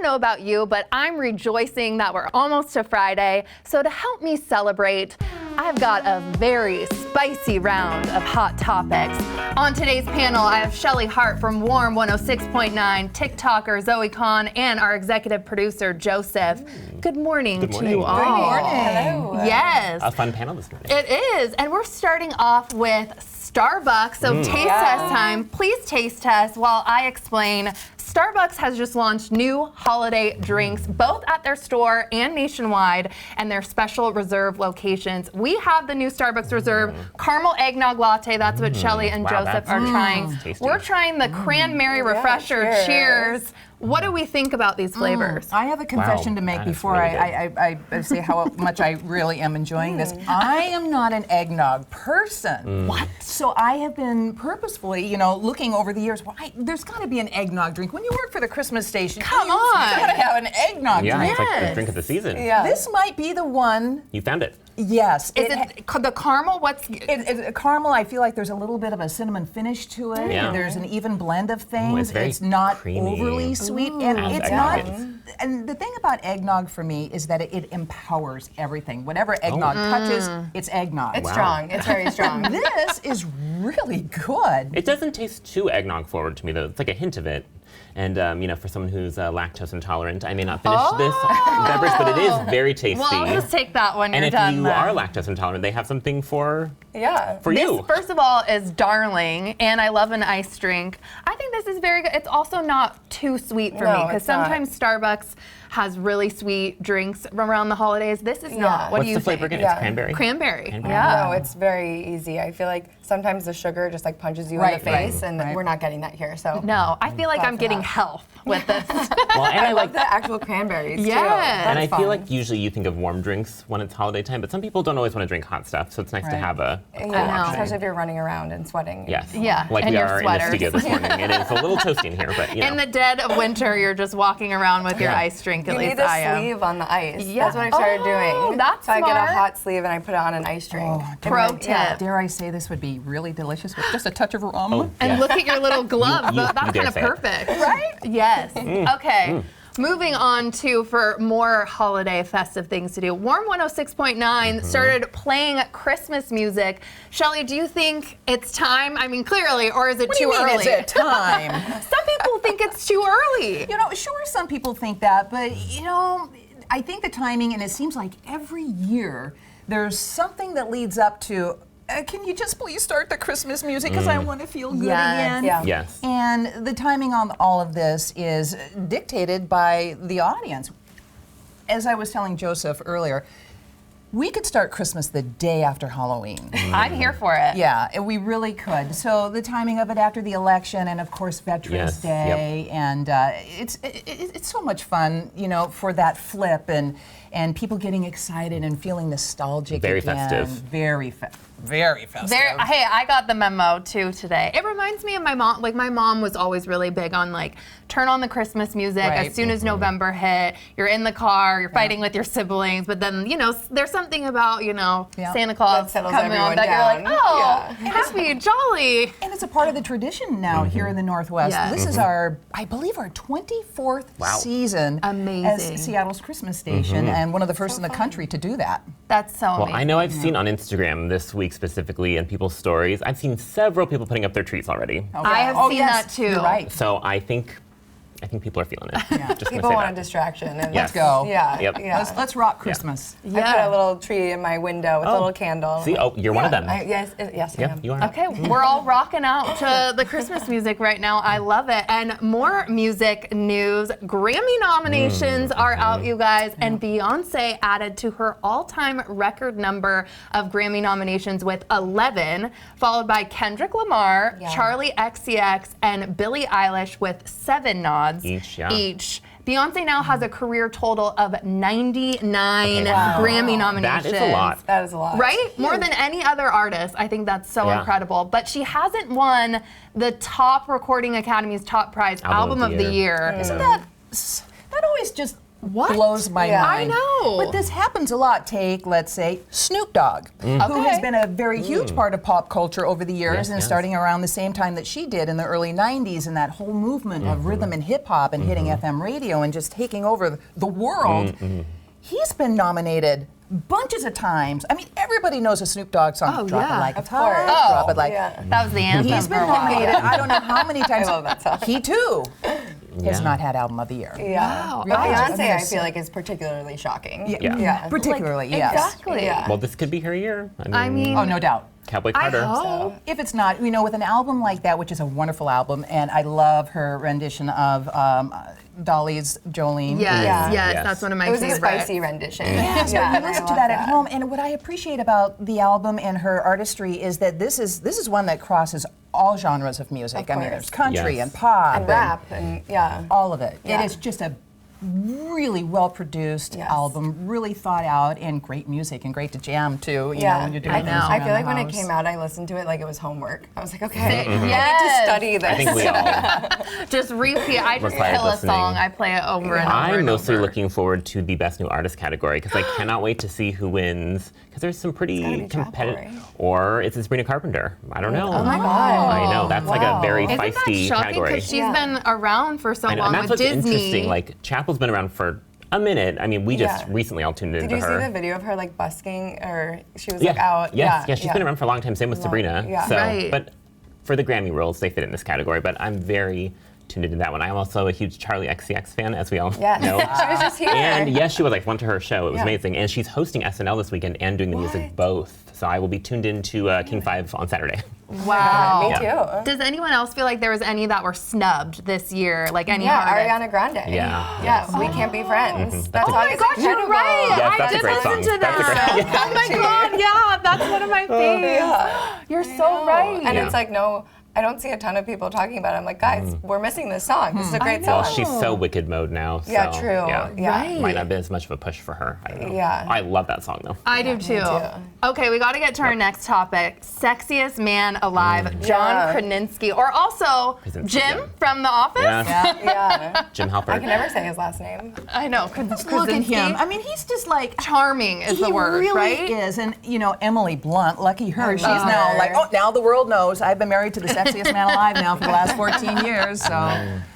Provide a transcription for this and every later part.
know about you, but I'm rejoicing that we're almost to Friday. So to help me celebrate, I've got a very spicy round of hot topics. On today's panel, I have Shellie Hart from Warm 106.9, TikToker Zoe Kahn, and our executive producer, Joseph. Good morning to you all. Good morning. Hello. Yes. A fun panel this morning. It is, and we're starting off with Starbucks, so taste test time. Please taste test while I explain. Starbucks has just launched new holiday drinks, both at their store and nationwide, and their special reserve locations. We have the new Starbucks Reserve Caramel Eggnog Latte. That's what Shellie and Joseph are trying. We're trying the Cranberry Refresher. Cheers. What do we think about these flavors? I have a confession to make before I say how much I really am enjoying this. I am not an eggnog person. What? So I have been purposefully, looking over the years. There's got to be an eggnog drink. When you work for the Christmas station, Come on. you got to have an eggnog Yeah, drink. it's like the drink of the season. Yeah. This might be the one. You found it. Yes. Is it the caramel? It's caramel. I feel like there's a little bit of a cinnamon finish to it. Yeah. There's an even blend of things. It's very not creamy. overly sweet, and As it's eggnog not. is. And the thing about eggnog for me is that it empowers everything. Whatever eggnog touches, it's eggnog. It's strong. It's very strong. This is really good. It doesn't taste too eggnog forward to me, though. It's like a hint of it. And, for someone who's lactose intolerant, I may not finish this beverage, but it is very tasty. Well, I'll just take that when and you're if done. you then. are lactose intolerant, they have something for Yeah. you. This, first of all, is darling, and I love an iced drink. I think this is very good. It's also not too sweet for me, No, because it's not. sometimes Starbucks has really sweet drinks around the holidays. This is not. What What's do you the flavor think? again? It's cranberry. Cranberry. Cranberry. Yeah. No, it's very easy. I feel like sometimes the sugar just like punches you in Right, the face, right, and right. we're not getting that here. So No, I feel like Glad I'm for getting that. health with this. Well, and I like the actual cranberries too. Yes. And I That's feel fun. like usually you think of warm drinks when it's holiday time, but some people don't always want to drink hot stuff, so it's nice to Right. have a Yeah, cool option. especially if you're running around and sweating. Yes. Yeah, Like and we your are in the sweaters. studio this morning. It is a little toasty in here, but In the dead of winter, you're just walking around with your iced drink. At You least need a I am. sleeve on the ice. Yeah. That's what I started Oh, doing. that's so I get smart. a hot sleeve and I put it on an ice drink. Pro tip. Dare I say this would be really delicious with just a touch of rum? Oh, And yes. look at your little gloves. You That's dare kind of say it. perfect. Right? Yes. Okay. Moving on for more holiday festive things to do. Warm 106.9 started playing Christmas music. Shellie, do you think it's time? I mean, clearly, or is it What do too you mean, early? is it time? Some people think it's too early. Sure, some people think that, but I think the timing, and it seems like every year there's something that leads up to. Can you just please start the Christmas music because I want to feel good Yes. again? Yeah. Yes. And the timing on all of this is dictated by the audience. As I was telling Joseph earlier, we could start Christmas the day after Halloween. I'm here for it. Yeah, and we really could. So the timing of it after the election, and of course Veterans Yes, Day, and it's so much fun, for that flip and people getting excited and feeling nostalgic Very again. festive. Very festive. Hey, I got the memo too today. It reminds me of my mom. Like my mom was always really big on turn on the Christmas music Right. as soon as November hit. You're in the car, you're fighting with your siblings, but then there's something about Santa Claus That settles coming on everyone that you're like, down. oh, Yeah. happy, jolly. And it's a part of the tradition now here in the Northwest. Yes. This is our 24th season Amazing. as Seattle's Christmas station, and one of the first in the country to do that. That's so Well, amazing. I know I've seen on Instagram this week specifically and people's stories, I've seen several people putting up their trees already. I have seen yes, that too. You're right. So I think people are feeling it. Just gonna People say want a that. distraction. And Yes. Let's go. Yeah. Yep. Yeah. Let's rock Christmas. I put a little tree in my window with a little candle. See, you're one of them. Yes, I Yeah, am. you are. Okay, we're all rocking out to the Christmas music right now. I love it. And more music news. Grammy nominations are out, you guys. And Beyonce added to her all-time record number of Grammy nominations with 11, followed by Kendrick Lamar, Yeah. Charlie XCX, and Billie Eilish with 7 nods Each, yeah. Beyonce now has a career total of 99 Okay. Wow. Grammy nominations. That is a lot. That is a lot. Right? More than any other artist. I think that's so Yeah. incredible. But she hasn't won the top Recording Academy's top prize, Album of the Year. Isn't that always just What? blows my mind. I know. But this happens a lot. Take, let's say, Snoop Dogg, who has been a very huge part of pop culture over the years, and starting around the same time that she did in the early 90s, and that whole movement of rhythm and hip hop and hitting FM radio and just taking over the world. He's been nominated bunches of times. I mean, everybody knows a Snoop Dogg song. Drop it like a top, drop it like. That was the anthem. He's been nominated. I don't know how many times. I love that song. He too has not had album of the year. Wow. But Beyonce, I feel like, is particularly shocking. Particularly, yes. Exactly. Yeah. Well, this could be her year. I mean, Oh, no doubt. Cowboy Carter. If it's not, with an album like that, which is a wonderful album, and I love her rendition of Dolly's Jolene. Yes, that's one of my It was favorites. a spicy rendition. Yes, but you listen to that at home, and what I appreciate about the album and her artistry is that this is one that crosses all genres of music. I mean, there's country and pop And rap and all of it. Yeah. It is just a really well-produced album, really thought out, and great music, and great to jam to. You know, when you're doing I things know. I around feel like the when it house. came out, I listened to it like it was homework. I was like, okay, I need Yes. to study this. I think we all. Just repeat. I just Required kill a listening. song. I play it over and over. I'm and mostly over. looking forward to the Best New Artist category because I cannot wait to see who wins. Because there's some gotta pretty be competitive. Chapel, right? Or it's Sabrina Carpenter. I don't know. Oh my God. I know that's like a very Isn't that feisty shocking? category. Because she's been around for so I know, long and that's with what's Disney. interesting. Like Chapel's been around for a minute. I mean, we just recently all tuned into Did you her. see the video of her like busking, or she was Yeah. like out? Yes. She's been around for a long time. Same with Sabrina. Yeah. So, Right. but for the Grammy roles, they fit in this category. But I'm very tuned into that one. I'm also a huge Charlie XCX fan, as we all Yes. know. She was just here. And yes, she was. I went to her show. It was Yeah. amazing. And she's hosting SNL this weekend and doing the music both. So I will be tuned into King 5 on Saturday. Wow. Me too. Does anyone else feel like there was any that were snubbed this year? Like any Yeah, artists? Ariana Grande. Yeah. Yeah, we can't be friends. That Oh song my is gosh, you're incredible. right. Yes, I that's a did great listen song. to That's a that. great- Oh my God, yeah, that's one of my faves. You're so right. And Yeah. it's like, no, I don't see a ton of people talking about it. I'm like, guys, we're missing this song. This is a great Well, song. she's so wicked mode now. So, Yeah, true. Yeah. Yeah. Might not have been as much of a push for her. I don't know. Yeah. I love that song though. I do too. too. Okay, we got to get to our next topic. Sexiest man alive, John Yeah. Krasinski, or also Krasinski, Jim yeah. from The Office. Yeah. Yeah. Jim Halpert. I can never say his last name. I know. Look at Krasinski. him. I mean, he's just like Charming is he the word, really right? is. And Emily Blunt, lucky her. She's love now her. like, oh, now the world knows. I've been married to the sexiest man alive now for the last 14 years. So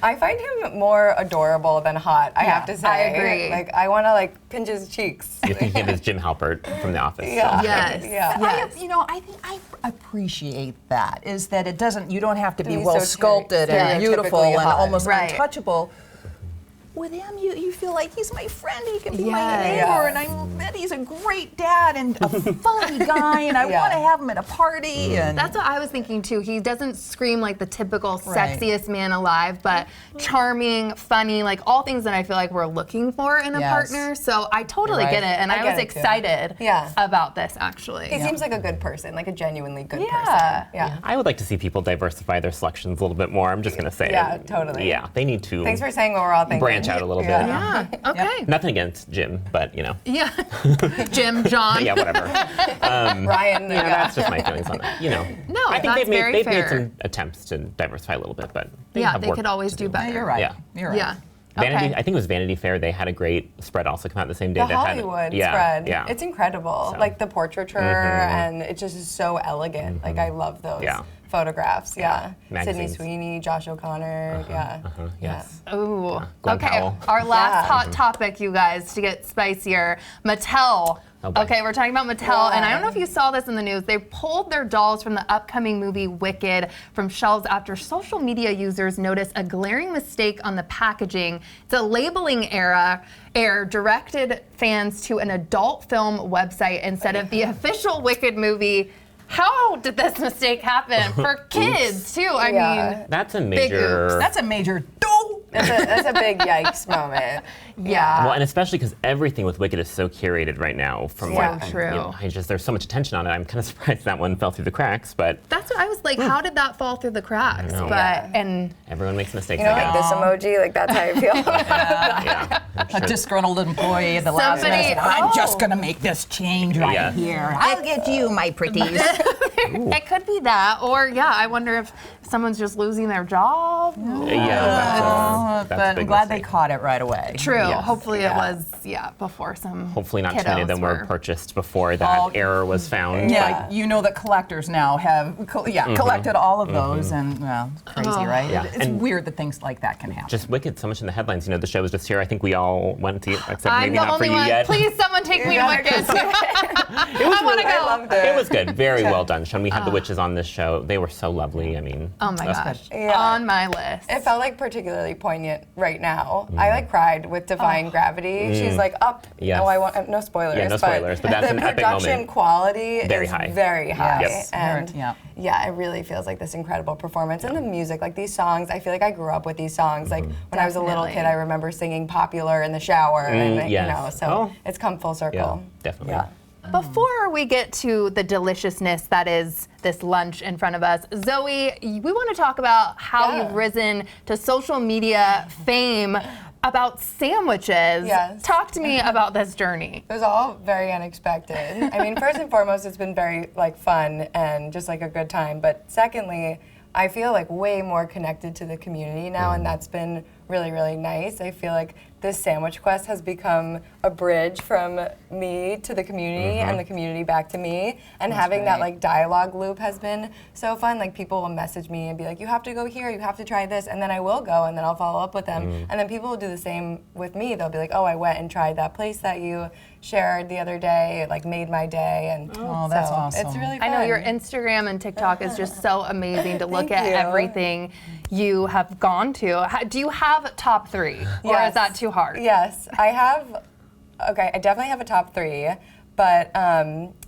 I find him more adorable than hot, I have to say. I agree. Like, I want to like pinch his cheeks. You're thinking of as Jim Halpert from The Office. Yeah. So. Yes. Yeah. Yes. I think I appreciate that. Is that it doesn't. You don't have to be He's well so sculpted and beautiful stereotypically and hot. almost Right. untouchable. With him, you feel like he's my friend. He can be my Yes. neighbor, Yeah. and I bet he's a great dad and a funny guy, and I Yeah. want to have him at a party. And That's what I was thinking too. He doesn't scream like the typical Right. sexiest man alive, but charming, funny, like all things that I feel like we're looking for in a Yes. partner. So I totally You're right. get it, and I I, get was it, too. excited Yeah. about this actually. He seems like a good person, like a genuinely good Yeah. person. Yeah. I would like to see people diversify their selections a little bit more. I'm just going to say Yeah, it. totally. Yeah, they need to Thanks for saying what we're all thinking. branch out a little bit. Yeah. Okay. Nothing against Jim, but Yeah. Jim, John. yeah, whatever. Ryan. Yeah, that's just my feelings on that. No, I think that's they've made very they've fair. made some attempts to diversify a little bit, but Yeah, have they work could always to do better. Yeah, you're right. Yeah. You're right. Yeah. Vanity, Okay. I think it was Vanity Fair. They had a great spread also come out the same day. The that Hollywood had, spread. Yeah. It's incredible. So. Like the portraiture, and it just is so elegant. Like I love those Yeah. photographs. Yeah. Sydney Magazines. Sweeney, Josh O'Connor. Yeah. Yes. Ooh. Glenn Okay. Powell. Our last Yeah. hot topic, you guys, to get spicier. Mattel. Oh, boy. Okay, we're talking about Mattel, and I don't know if you saw this in the news. They pulled their dolls from the upcoming movie Wicked from shelves after social media users noticed a glaring mistake on the packaging. It's a labeling error directed fans to an adult film website instead of the official Wicked movie. How did this mistake happen for kids too? I Yeah. mean, That's a Big major. oops. That's a major That's a big yikes moment. yeah. Well, and especially because everything with Wicked is so curated right now. From So what, true. There's so much attention on it. I'm kind of surprised that one fell through the cracks, but That's what I was like. How did that fall through the cracks? know. But and everyone makes mistakes. You know, I like guess. this emoji, like that's how I feel. Yeah. I'm a sure. disgruntled employee at the last Somebody- minute. I'm oh. just gonna make this change right Yeah. here. I'll get you, my pretties. it could be that, or yeah, I wonder if someone's just losing their job. Yeah, But that's a I'm big glad they mistake. caught it right away. True. Yes. Hopefully it was, before some Hopefully not too many of them were kiddos purchased before that error was found. Yeah, you know that collectors now have collected all of those, and well, it's crazy, right? Yeah. It's And weird that things like that can happen. Just wicked, so much in the headlines. The show was just here. I think we all went to see it, except I'm maybe the not for only you one. yet. Please, someone take me to Wicked. I want to go. I loved it. It was good. Very well done. Sean, we had the witches on this show. They were so lovely. I mean, Oh my That's gosh. good. Yeah. On my list. It felt like particularly poignant right now. I like cried with Defying Gravity. She's like up. Yes. Oh, I want no spoilers. Yeah, no spoilers, but that's the an epic production moment. quality Very is high. very high. Yes. And Yeah. it really feels like this incredible performance. And the music, like these songs, I feel like I grew up with these songs. Like when I was a little Definitely. kid, I remember singing Popular in the shower, and yes. so it's come full circle. Yeah, definitely. Yeah. Before we get to the deliciousness that is this lunch in front of us, Zoe, we want to talk about how Yeah. you've risen to social media fame about sandwiches. Yes. Talk to me about this journey. It was all very unexpected. I mean, first and foremost, it's been very fun and just like a good time. But secondly, I feel like way more connected to the community now, and that's been really, really nice. I feel like this sandwich quest has become a bridge from me to the community and the community back to me. And having that great. dialogue loop has been so fun. Like people will message me and be like, you have to go here, you have to try this, and then I will go and then I'll follow up with them. And then people will do the same with me. They'll be like, oh, I went and tried that place that you shared the other day. It made my day. And Oh, that's so awesome. It's really fun. I know your Instagram and TikTok is just so amazing to look Thank at you. everything you have gone to. Do you have top 3? Or is Yes. that too hard? Yes, I have. Okay, I definitely have a top 3, but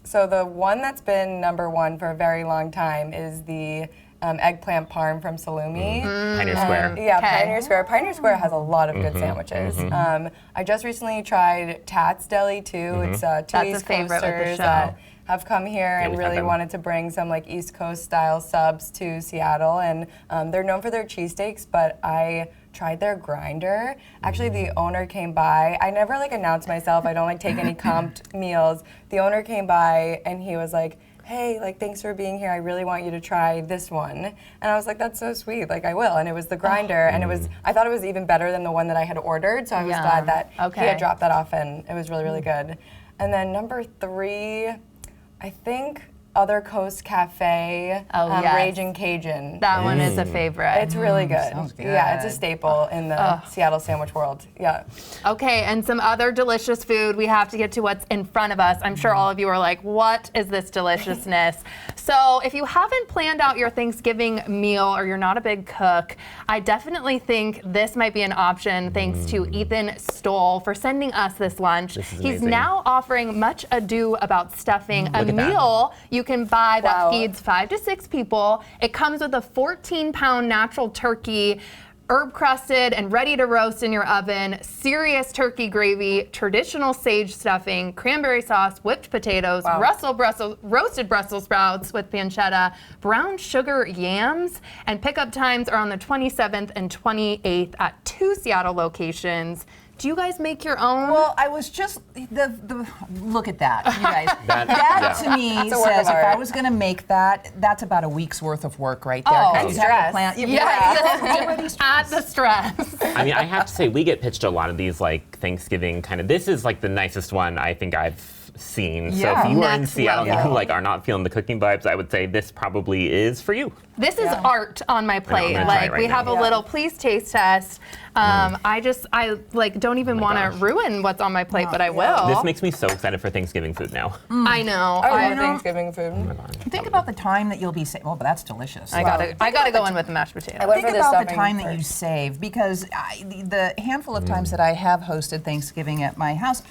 so the one that's been number 1 for a very long time is the eggplant parm from Salumi. Pioneer Square. Yeah, Okay. Pioneer Square. Pioneer Square has a lot of good sandwiches. I just recently tried Tat's Deli too. It's two That's a East favorite with the Coasters show. that have come here and we've had really them. wanted to bring some East Coast style subs to Seattle. And they're known for their cheesesteaks, but I tried their grinder. Actually, the owner came by. I never announce myself. I don't take any comped meals. The owner came by and he was like, hey, thanks for being here. I really want you to try this one. And I was like, that's so sweet. I will. And it was the grinder. And I thought it was even better than the one that I had ordered. So I was Yum. glad that he Okay. had dropped that off, and it was really, really good. And then number 3, I think Other Coast Cafe, Oh, yes. Raging Cajun. That one is a favorite. It's really good. sounds good. Yeah, it's a staple in the Seattle sandwich world. Yeah. Okay, and some other delicious food. We have to get to what's in front of us. I'm sure all of you are like, what is this deliciousness? So if you haven't planned out your Thanksgiving meal or you're not a big cook, I definitely think this might be an option thanks to Ethan Stowell for sending us this lunch. This is He's amazing. now offering Much Ado About Stuffing, a Look at that. meal you can buy that Wow. feeds 5 to 6 people. It comes with a 14-pound natural turkey, herb crusted and ready to roast in your oven, serious turkey gravy, traditional sage stuffing, cranberry sauce, whipped potatoes, roasted Brussels sprouts with pancetta, brown sugar yams, and pickup times are on the 27th and 28th at 2 Seattle locations. Do you guys make your own? Well, I was just the look at that, you guys. That- that yeah. to me That's a work says of if I art. was going to make that, that's about a week's worth of work right there. Oh, 'cause and you have to stress. plan- yeah, add the stress. I mean, I have to say, we get pitched a lot of these Thanksgiving kind of. This is the nicest one I think I've seen. So Yeah. if you are in Next Seattle and level. you are not feeling the cooking vibes, I would say this probably is for you. This is art on my plate. gonna try it right We now. have a little please taste test. I don't even want to gosh. ruin what's on my plate, but I will. This makes me so excited for Thanksgiving food now. I know. I love Thanksgiving food. Think about the time that you'll be saving. Oh, but that's delicious. I gotta go in with the mashed potato. I went Think for the about the stuffing time that you first. save, because the handful of times that I have hosted Thanksgiving at my house,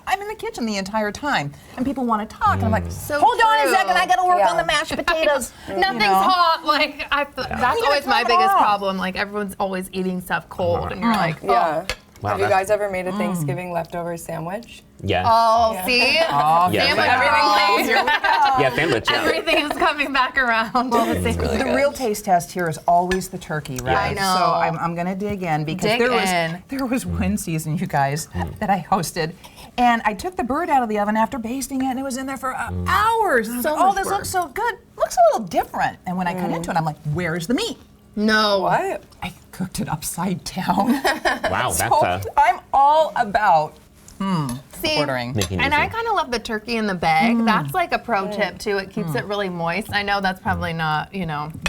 I'm in the kitchen the entire time, and people want to talk, and I'm like, So hold on true. a second, I got to work Yeah. on the mashed potatoes. Nothing's You know? hot. That's You gotta always my time it biggest off. problem. Everyone's always eating stuff cold, and you're like, oh. Yeah. Wow, Have you guys ever made a Thanksgiving leftover sandwich? Yes. Oh, see? Yes, Sandwich I girls. Here we go. Yeah, sandwich. Yeah. Everything is coming back around. The real taste test here is always the turkey, right? I know. So I'm going to dig in because there was one season, you guys, that I hosted, and I took the bird out of the oven after basting it, and it was in there for hours. And I was like, oh, this looks so good. Looks a little different. And when I cut into it, I'm like, where's the meat? No. What? I cooked it upside down. Wow, So that's I'm all about See, ordering. making and easy. I kind of love the turkey in the bag. That's like a pro tip too. It keeps it really moist. I know that's probably not,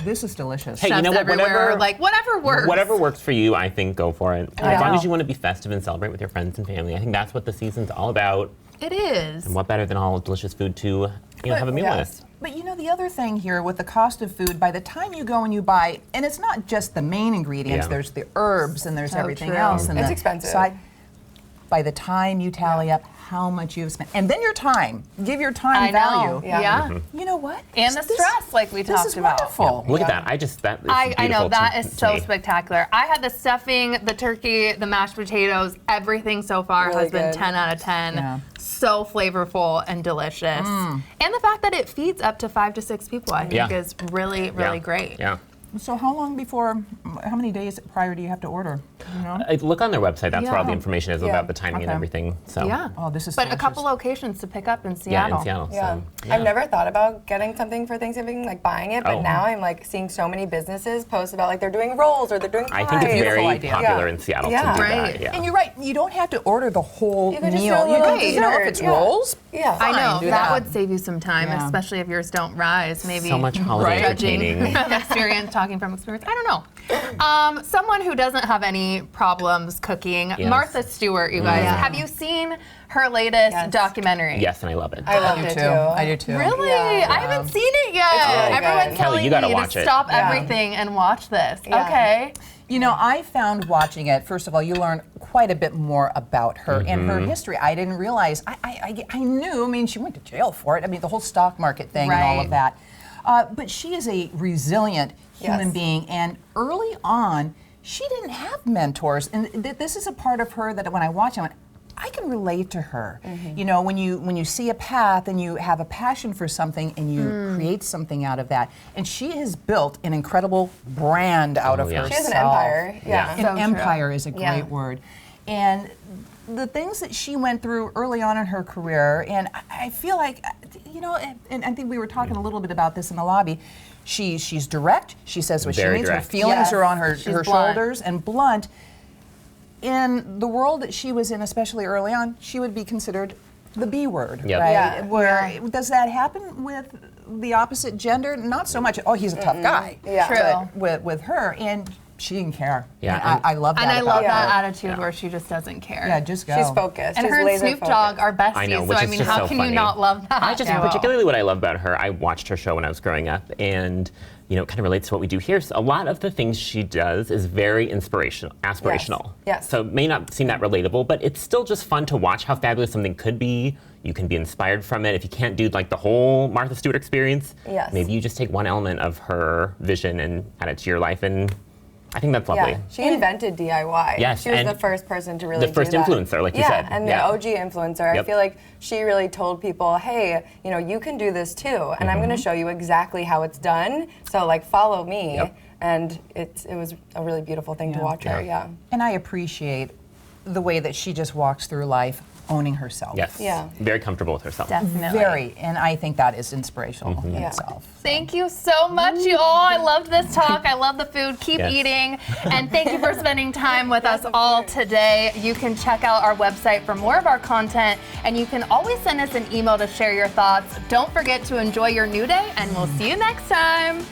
This is delicious. Hey, you chefs know what? everywhere. Like whatever works. Whatever works for you, I think go for it. Yeah. As long as you want to be festive and celebrate with your friends and family, I think that's what the season's all about. It is. And what better than all delicious food to have a meal yes. with? But the other thing here with the cost of food, by the time you go and you buy, and it's not just the main ingredients, Yeah. there's the herbs and there's So everything true. else. And It's the expensive. by the time you tally up how much you've spent, and then your time, give your time I know. value. Yeah. You know what? And the stress, like we This talked is about. wonderful. Look at that. That is I know beautiful that to- is to so me. spectacular. I had the stuffing, the turkey, the mashed potatoes. Everything so far Really has been good. 10 out of 10. Yeah. So flavorful and delicious. And the fact that it feeds up to 5 to 6 people, I think, Yeah. is really, really Yeah. great. Yeah. So how many days prior do you have to order? You know? Look on their website. That's where all the Yeah. information is Yeah. about the timing and Okay. everything. So Yeah. Oh, this is But a delicious. couple locations to pick up in yeah, Seattle. in Seattle. Yeah. So, I've never thought about getting something for Thanksgiving, like buying it, but Oh. now I'm like seeing so many businesses post about like they're doing rolls or they're doing pies. I think it's Beautiful very idea. popular Yeah. in Seattle Yeah. to do Right. that. Yeah. And you're right. You don't have to order the whole You could just meal. do a little if dessert, it's yeah. rolls. Yeah. I know, Fine, do that that. would save you some time, Yeah. especially if yours don't rise. Maybe So much holiday judging entertaining. experience, talking from experience. I don't know. Someone who doesn't have any problems cooking, Yes. Martha Stewart, you guys. Yeah. Have you seen her latest Yes. documentary? Yes, and I love it. I loved I it do too. too. I do too. Really? Yeah. I haven't seen it yet. really Everyone's good. telling Kelly, you gotta me watch to it. stop Yeah. everything and watch this. Yeah. Okay. You know, I found watching it, first of all, you learn quite a bit more about her and her history. I didn't realize, I knew, I mean, she went to jail for it. I mean, the whole stock market thing and all Right. of that. But she is a resilient human Yes. being. And early on, she didn't have mentors. And this is a part of her that when I watch, I went, I can relate to her. You know, when you see a path and you have a passion for something and you create something out of that. And she has built an incredible brand out of yeah. herself. She has an empire. Yeah. Yeah. An So empire is a great Yeah. word. And the things that she went through early on in her career, and I feel like, you know, and I think we were talking a little bit about this in the lobby. She's direct. She says what Very she means. direct. Her feelings Yes. are on her She's blunt. shoulders and blunt. In the world that she was in, especially early on, she would be considered the B word, Yep. right? Yeah. Where does that happen with the opposite gender? Not so much. Oh, he's a tough guy. Yeah. True. But with her, and she didn't care. Yeah, And I love that. And I love about that her. attitude where she just doesn't care. Yeah, just go. She's focused. And She's her and laser Snoop focused. Dogg are besties. I know, so which I is mean, just how so can funny. you not love that? I just particularly what I love about her. I watched her show when I was growing up, and it kind of relates to what we do here. So a lot of the things she does is very aspirational. Yes. So it may not seem that relatable, but it's still just fun to watch how fabulous something could be. You can be inspired from it. If you can't do like the whole Martha Stewart experience, Yes. maybe you just take one element of her vision and add it to your life, and I think that's lovely. Yeah, she invented DIY. Yes, she was and the first person to really the first do that. influencer, like you yeah, said. and the Yeah. OG influencer. I Yep. feel like she really told people, hey, you can do this too, and I'm going to show you exactly how it's done. So like, follow me. Yep. And it was a really beautiful thing to watch her. Yeah. And I appreciate the way that she just walks through life owning herself. Yes. Yeah. Very comfortable with herself. Definitely. Very. And I think that is inspirational in Yeah. itself. Thank you so much, you all. I loved this talk. I love the food. Keep Yes. eating. And thank you for spending time with us all today. You can check out our website for more of our content, and you can always send us an email to share your thoughts. Don't forget to enjoy your new day, and we'll see you next time.